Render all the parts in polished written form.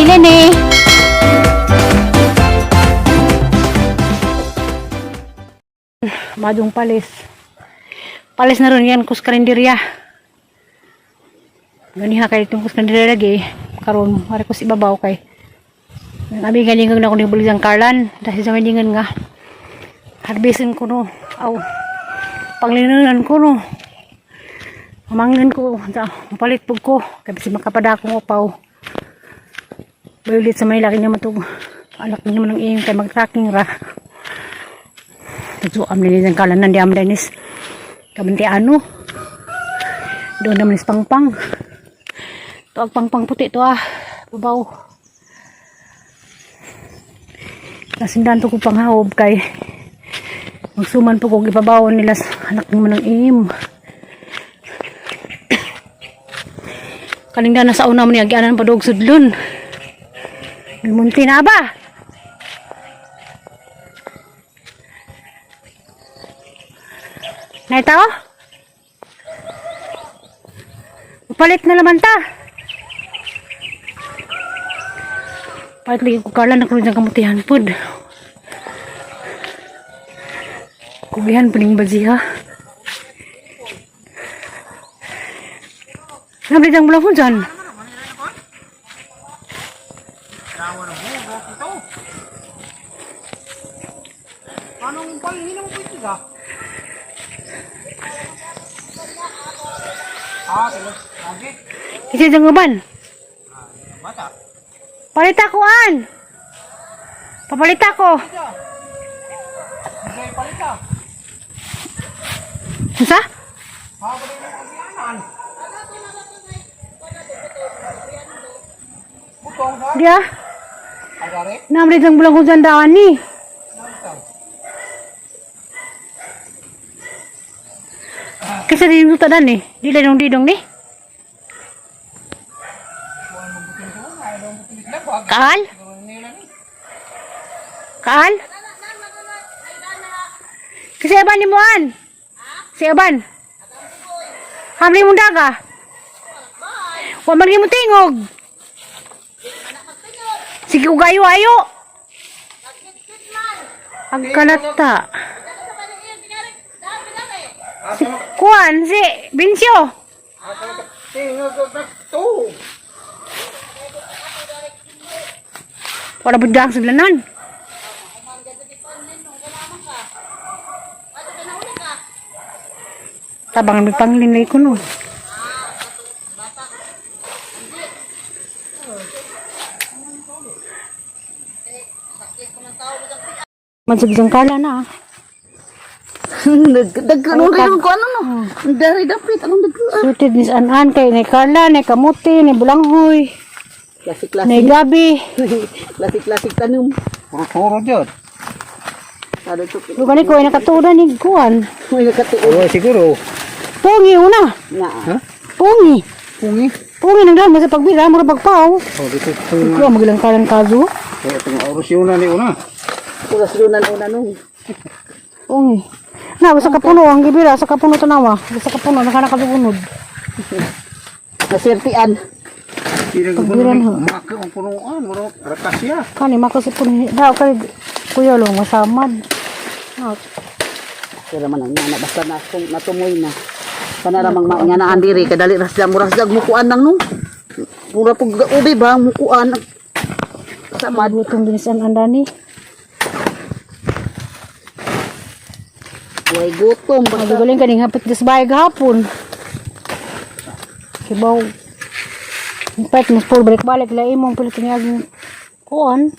Lene. Madung palis. Palis na rin yan kus karinderya. Ganiha kay itong kus karinderya lagi. Karon mari kus ibabaw kay. Abi ganingan na ko ni bulisang Karlan. Dahil sa ganingan nga. Harbisin ko no. Aw. Panglinunan ko no. Mamangin ko. Mapalit po ko. Kaya si makapada akong upaw. Bayulit sa may laki niya matug. Anak niya man ang iyong kay mag-tracking ra. Ito am nila ng Karlan nandiyan Dennis. Kabanti ano. Doon naman is pangpang. Ito ang pangpang puti ito Babaw. Nasindan po ko panghaob kay magsuman po ko ipabawan nila sa anak naman ng im. Kaningda na sa una mo niya agyanan pa dog sudlun. Munti na ba? Na ito? Palit na naman ta. Palit lagi ko Karlan na kurang kamutihan po. Kugihan paling bazi ha. Nabili dang bulang dyan. Anong panghinom ko ito ka? Tulos. Lagi. Kasi dyan uban. Bata. Palita ko an. Papalita ko. Hindi palita. Sa? Habang yung pagyanan. Butong ka? Dia. Agari? Nabili dang bulang dyan daan ni. Kasi di yung tadan eh. Di lang yung didong ni. Kaal? Kaal? Kasi aban ni Muan. Si aban. Hamli mo daga. Huwag mali mo tingog. Sige ko gayo-ayo. Ang kalata. Si Kuan, si Binsyo. Wala ba dyan sa blanan? Tabang may panglinay ko no. Mansag-sang Karlan na Dagkano kayo ko ano no? Dari dapit anong dagkano? Suited ni Anan kay ni Karlan, ni kamuti, ni bulanghoy, Klasik-klasik. ni gabi. Klasik-klasik tanong. Puro jud. Ada to. Lugan ko ay nakatuda ni Kuan. May nakatuo. Siguro. Pungi una. Ha? Pungi. Pungi. Pungi nang damo sa pagbira mo pagpaw. Oh, dito. Ko magilang Karlan kaso. Itong oras yun na ni una. Oras yun na una nung. Pungi. Na sa kapuno ang gibira sa kapuno tanawa. Sa kapuno nakakasunod. Nasertian. Pagbiran ho. Maka ang punuan, wala ratasya. Kani makasipon daw kay kuya lo masamad. Pero man ang na basta na natumoy na. Panaramang mainganaan diri kadali rasdag murasdag mukuan nang nung. Pura pug ubi ba mukuan. Samad itong binisan andani. Way gutom basta. Magaling kaning hapit des bayag hapon. Kibaw. Impet mas full balik-balik la imong pilit niya kuan.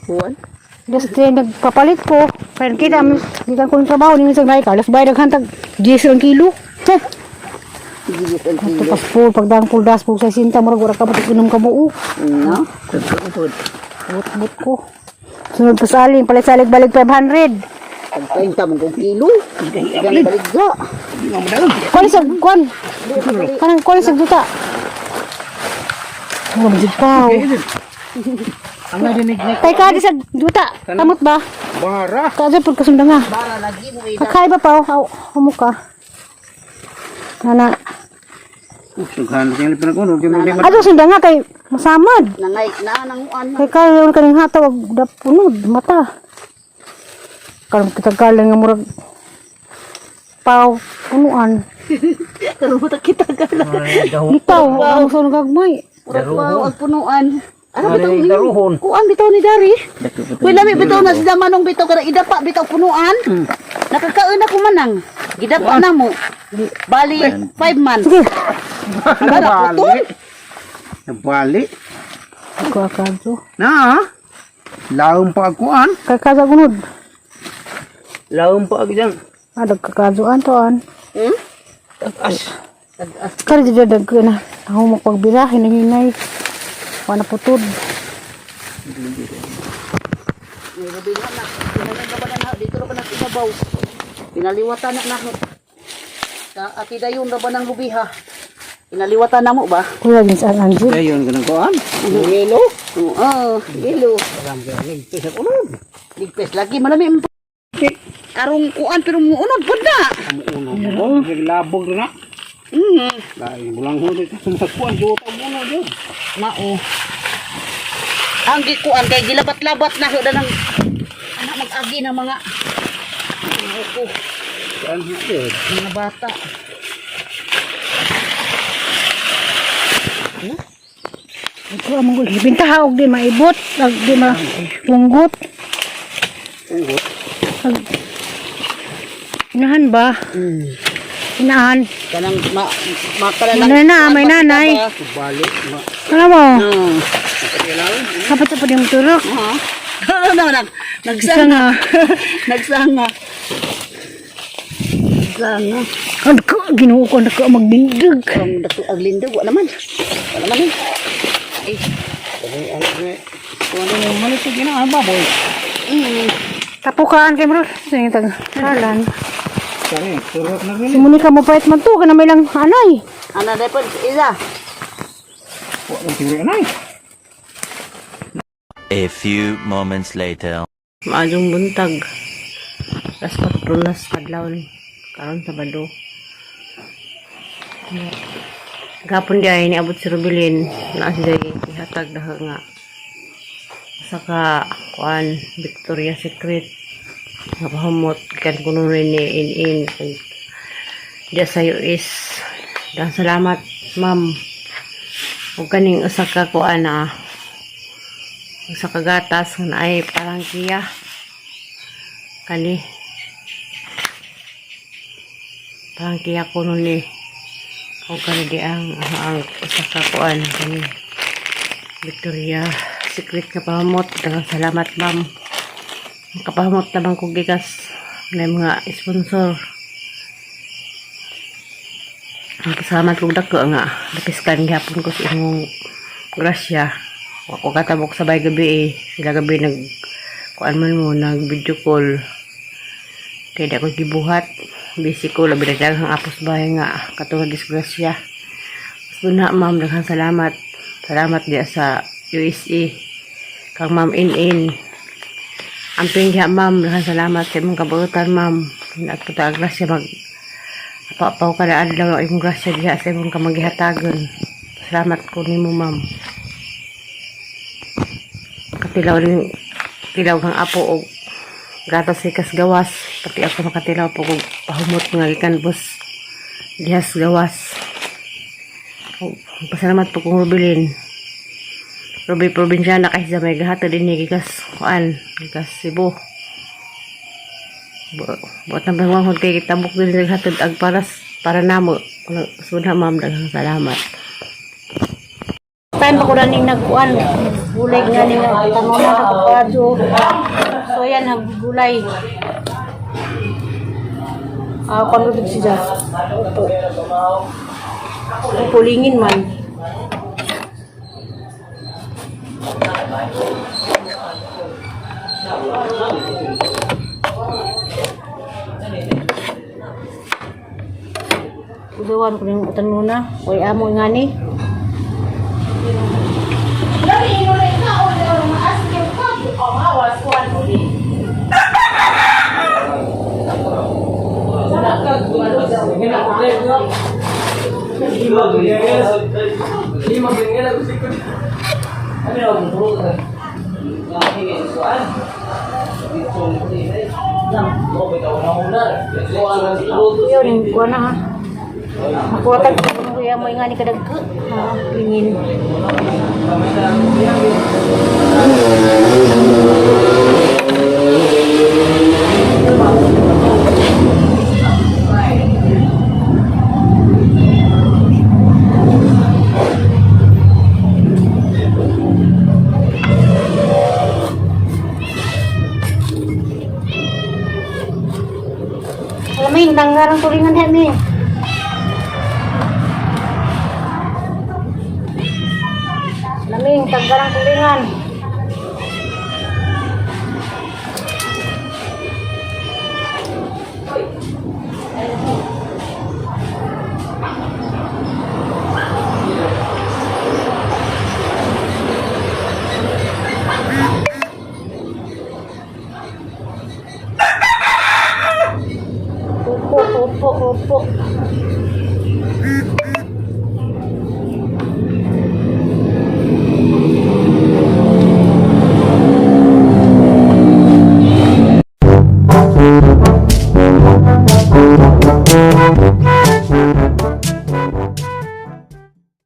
Kuan. Just nagpapalit ko. Kaya kita gikan ko ng trabaho ni isang naika. Alas bayad hantag 10 lang kilo. Ito pas full pagdang full das po sa sinta murag wala ka batik inom ka mo. No. But ko. Sunod pa sa alin palit salig balik 500. Ang painta mo kung kilo. Balik ga. Kuan sa kuan. Kanang kuan sa duta. Ano ba pa? Ang narinig na Tay ka di sa duta. Kamot ba? bara. Kaso pag kasunda nga. Bara lagi mo Kakay ba pa? Amo ka. Nana. Sughan sing pinagkuno di mo di Ato sinda nga kay masamad. Nangay na nanguan. Kay kayo kaning hataw dapunod mata. Karon kita galing nga murag pau punuan. Karon mo ta kita gala. Bitaw ang son gagmay. Murag pa ang punuan. Ano Ari, bitaw ni? daruhon. Kuan bitaw ni Dari. Kuy lami bitaw na sila manong bitaw kada idapa bitaw punuan. Nakakaon ako manang. Gidapa na mo. Bali 5 months. Sige. Bara putol. Nabali. Ako akadyo. Na. Laom pa akuan. Kay kasagunod. Laom pa agyang. Adag kakadyoan to an. Hmm? As. Kari di dadag ko na. Ako magpagbira hinahinay. Wala putod. May gabi na na. Pinalagabanan na dito ra ba nang ibabaw. Pinaliwatan na na. Sa ati dayon ra ba nang lubiha. Pinaliwatan na mo ba? Kuya gins ang anjid. Dayon ganang kuan. Yelo. Oo, ilo. Alam ka ni pesa unod. Ligpes lagi malami. Karong kuan pero muunod pud na. Amo uno. Labog na. Dahil bulang huli ka sumakuan do ta mo jud. Mao. Ang gikuan kay gilabat-labat na da ng anak mag-agi ng mga ko, Kuan jud. mga bata. Ito among gul. Bintaha og di maibot, ag di mapunggot. Inahan ba? Inahan. Kanang makala May na, may nanay. Balik ma. Ano mo? Kailangan. Kapat sa pwede turok. Ano nang Isa nagsanga. nga. Nagsanga. Nagsanga. Ano ko, ginuho ko na ko magdindig. Ang dato aglindog wa naman. Wa naman eh. Ay, Kuan mo man ito gina baboy. Tapukaan kay bro. Sa tag salan. Kani turot na rin. Muni ka mo pait man to, kana may lang anay. ana dapat isa. Wa mo tiro nay. A few moments later. Maadong buntag. Las 4 las adlaw ni. Karon Sabado. Gapon di ay niabot si Rubilin na siya ihatag daha nga. Saka kuan Victoria Secret. Napahumot kan kuno rin ni in dia sa US. Dan salamat ma'am. Ug kaning usa ka kuan na usa ka gatas na ay parangkiya. Kani parangkiya kuno ni o kani di ang usa ka kuan kani Victoria Secret nga pahamot. Daghang salamat ma'am. Kapahamot naman ko gigas may mga sponsor. Ang pasalamat kong dako nga napiskan gihapon ko sa imong grasya. Ako katabok sabay gabi sila gabi nag kuan man mo nag video call. Kaya di ako gibuhat. Busy ko labi na daghang apos bahay nga katulad disgrasya. So na ma'am daghang salamat. Salamat dia sa USA. Kang ma'am in. Amping diha ma'am, daghang salamat sa imong kabuotan ma'am. At kita grasya mag apaw kada adlaw imong grasya diha sa imong kamagihatagon. Salamat ko nimo ma'am. Katilaw rin tilaw kang apo og gatas ikas gawas. Pati ako makatilaw po og pahumot nga gikan bus dihas gawas. Pasalamat po kong Rubilin. Ruby probinsya na kasi sa may gahato din ni gikas kuan gikas Cebu. Buat nang pangwangod kay kitabok din sa hatod ag para namo. Suna ma'am daghang salamat. Time pa ko na ning nagkuan. Gulay nga ning tanong na kapado. So yan naggulay. Kuan ko siya. Pulingin man. Udawan ko ng utan muna. Uy, amo nga ni. Yun, kuha na ha. Makuha tayo kung kuya mo nga ni kadagko. Ha, lingin. Alaming, nanggarang tulingan hemi. Alaming, tanggarang tulingan. Opo, opo, opo.